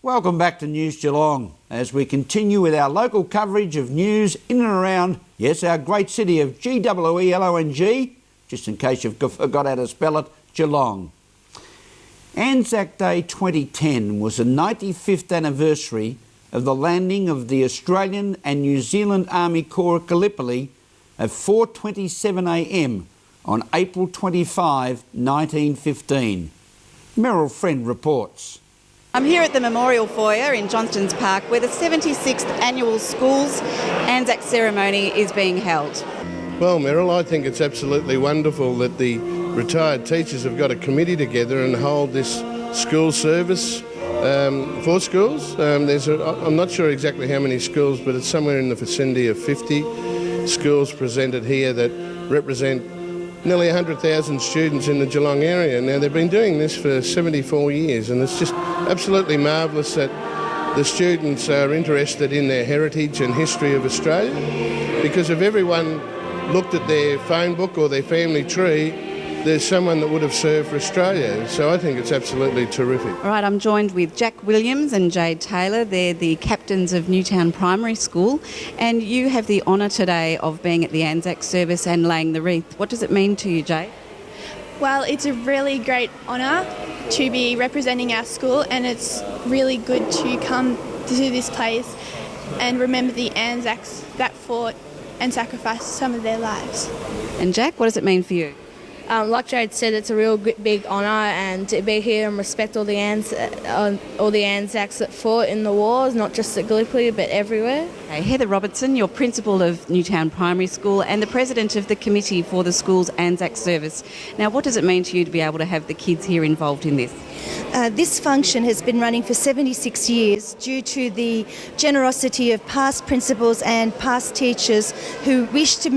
Welcome back to News Geelong as we continue with our local coverage of news in and around, yes, our great city of G-W-E-L-O-N-G, just in case you've forgot how to spell it, Geelong. Anzac Day 2010 was the 95th anniversary of the landing of the Australian and New Zealand Army Corps at Gallipoli at 4:27 a.m. on April 25, 1915. Meryl Friend reports. I'm here at the Memorial Foyer in Johnston's Park where the 76th annual Schools Anzac ceremony is being held. Well, Meryl, I think it's absolutely wonderful that the retired teachers have got a committee together and hold this school service for schools. I'm not sure exactly how many schools, but it's somewhere in the vicinity of 50 schools presented here that represent nearly 100,000 students in the Geelong area. Now, they've been doing this for 74 years, and it's just absolutely marvellous that the students are interested in their heritage and history of Australia, because if everyone looked at their phone book or their family tree, there's someone that would have served for Australia. So I think it's absolutely terrific. All right, I'm joined with Jack Williams and Jade Taylor. They're the captains of Newtown Primary School, and you have the honour today of being at the Anzac service and laying the wreath. What does it mean to you, Jade? Well, it's a really great honour to be representing our school, and it's really good to come to this place and remember the Anzacs that fought and sacrificed some of their lives. And Jack, what does it mean for you? Like Jade said, it's a real big honour, and to be here and respect all the Anzacs that fought in the wars, not just at Gallipoli but everywhere. Okay, Heather Robertson, you're principal of Newtown Primary School and the president of the committee for the school's Anzac service. Now, what does it mean to you to be able to have the kids here involved in this? This function has been running for 76 years due to the generosity of past principals and past teachers who wish to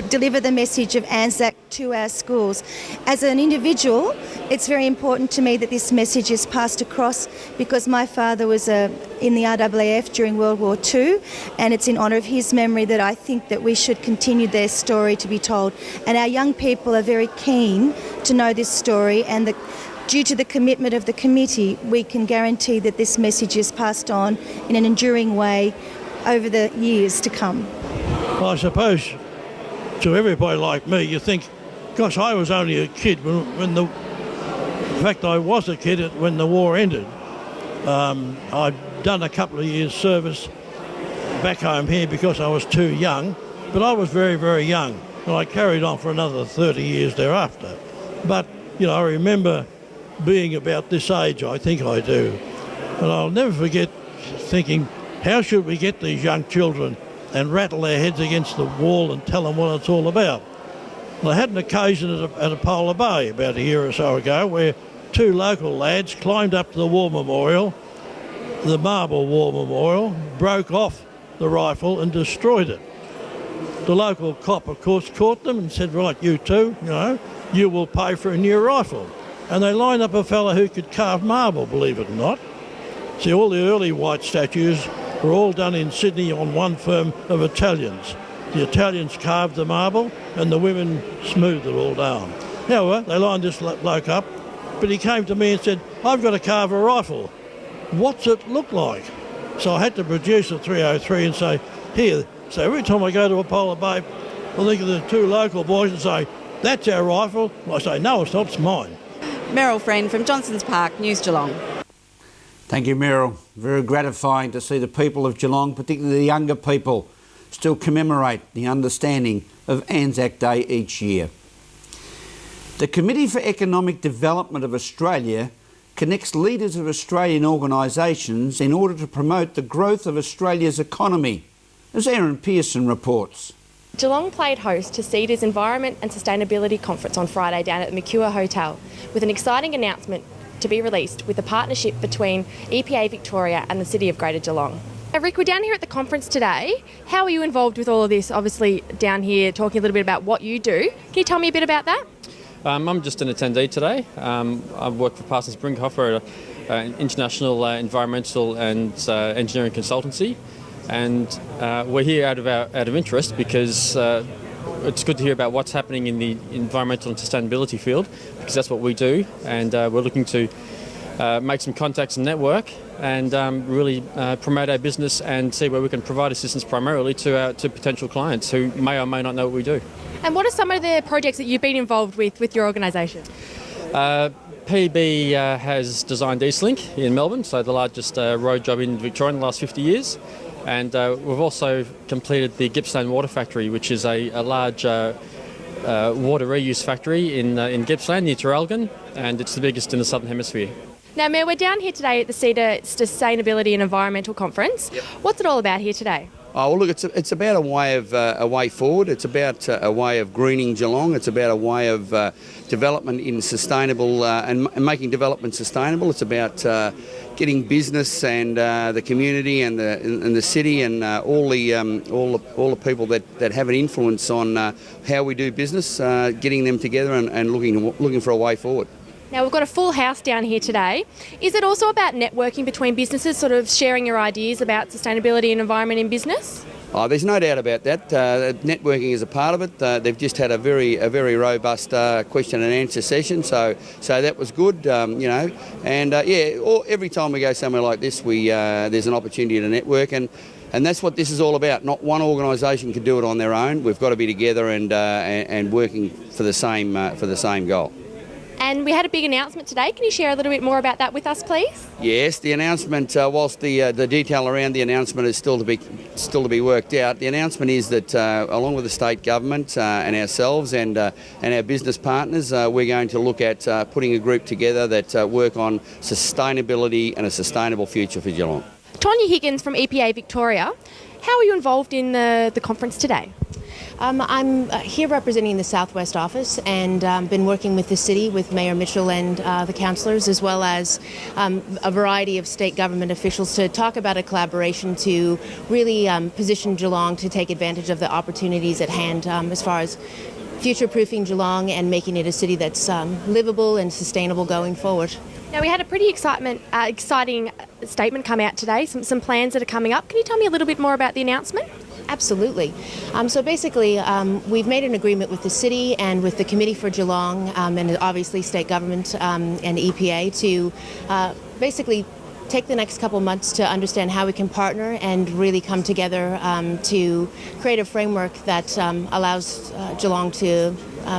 deliver the message of Anzac to our schools. As an individual, it's very important to me that this message is passed across, because my father was in the RAAF during World War II, and it's in honour of his memory that I think that we should continue their story to be told. And our young people are very keen to know this story, and due to the commitment of the committee, we can guarantee that this message is passed on in an enduring way over the years to come. Well, I suppose to everybody like me, you think, gosh, I was only a kid when in fact, I was a kid when the war ended. I'd done a couple of years' service back home here because I was too young, but I was very, very young, and I carried on for another 30 years thereafter. But, you know, I remember being about this age, I think I do. And I'll never forget thinking, how should we get these young children and rattle their heads against the wall and tell them what it's all about? Well, I had an occasion at a Polar Bay about a year or so ago where two local lads climbed up to the War Memorial, the Marble War Memorial, broke off the rifle and destroyed it. The local cop, of course, caught them and said, right, you two, you will pay for a new rifle. And they lined up a fella who could carve marble, believe it or not. See, all the early white statues were all done in Sydney on one firm of Italians. The Italians carved the marble and the women smoothed it all down. However, they lined this bloke up, but he came to me and said, I've got to carve a rifle. What's it look like? So I had to produce a 303 and say, here. So every time I go to a Polar Bay, I think of the two local boys and say, that's our rifle. I say, no, it's not, it's mine. Meryl Friend from Johnston's Park, News Geelong. Thank you, Meryl. Very gratifying to see the people of Geelong, particularly the younger people, still commemorate the understanding of Anzac Day each year. The Committee for Economic Development of Australia connects leaders of Australian organisations in order to promote the growth of Australia's economy, as Erin Pearson reports. Geelong played host to CEDA's Environment and Sustainability Conference on Friday down at the Mercure Hotel, with an exciting announcement to be released with a partnership between EPA Victoria and the City of Greater Geelong. Rick, we're down here at the conference today. How are you involved with all of this? Obviously down here talking a little bit about what you do. Can you tell me a bit about that? I'm just an attendee today. I work for Parsons Brinkhofer, an international environmental and engineering consultancy. And we're here out of interest because it's good to hear about what's happening in the environmental and sustainability field, because that's what we do, and we're looking to make some contacts and network and really promote our business and see where we can provide assistance primarily to potential clients who may or may not know what we do. And what are some of the projects that you've been involved with your organisation? PB has designed Eastlink in Melbourne, so the largest road job in Victoria in the last 50 years. And we've also completed the Gippsland Water Factory, which is a large water reuse factory in Gippsland near Traralgon, and it's the biggest in the Southern Hemisphere. Now, Mayor, we're down here today at the CEDA Sustainability and Environmental Conference. Yep. What's it all about here today? Oh, well, look, it's about a way forward. It's about a way of greening Geelong. It's about a way of development in sustainable and making development sustainable. It's about getting business and the community and the city and all the people that have an influence on how we do business, getting them together and looking for a way forward. Now, we've got a full house down here today. Is it also about networking between businesses, sort of sharing your ideas about sustainability and environment in business? Oh, there's no doubt about that. Networking is a part of it. They've just had a very robust question and answer session, so that was good, And every time we go somewhere like this, there's an opportunity to network, and that's what this is all about. Not one organisation can do it on their own. We've got to be together and working for the same goal. And we had a big announcement today. Can you share a little bit more about that with us, please? Yes, the announcement, whilst the detail around the announcement is still to be worked out, the announcement is that along with the state government and ourselves and our business partners, we're going to look at putting a group together that work on sustainability and a sustainable future for Geelong. Tonya Higgins from EPA Victoria. How are you involved in the conference today? I'm here representing the Southwest office and been working with the city, with Mayor Mitchell and the councillors, as well as a variety of state government officials to talk about a collaboration to really position Geelong to take advantage of the opportunities at hand as far as future-proofing Geelong and making it a city that's livable and sustainable going forward. Now, we had a pretty exciting statement come out today, some plans that are coming up. Can you tell me a little bit more about the announcement? Absolutely. So basically, we've made an agreement with the city and with the Committee for Geelong and obviously state government and EPA to basically take the next couple months to understand how we can partner and really come together to create a framework that allows Geelong to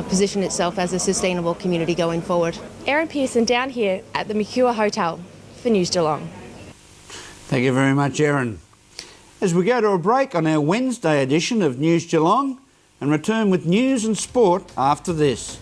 position itself as a sustainable community going forward. Erin Pearson down here at the Mercure Hotel for News Geelong. Thank you very much, Erin. As we go to a break on our Wednesday edition of News Geelong and return with news and sport after this.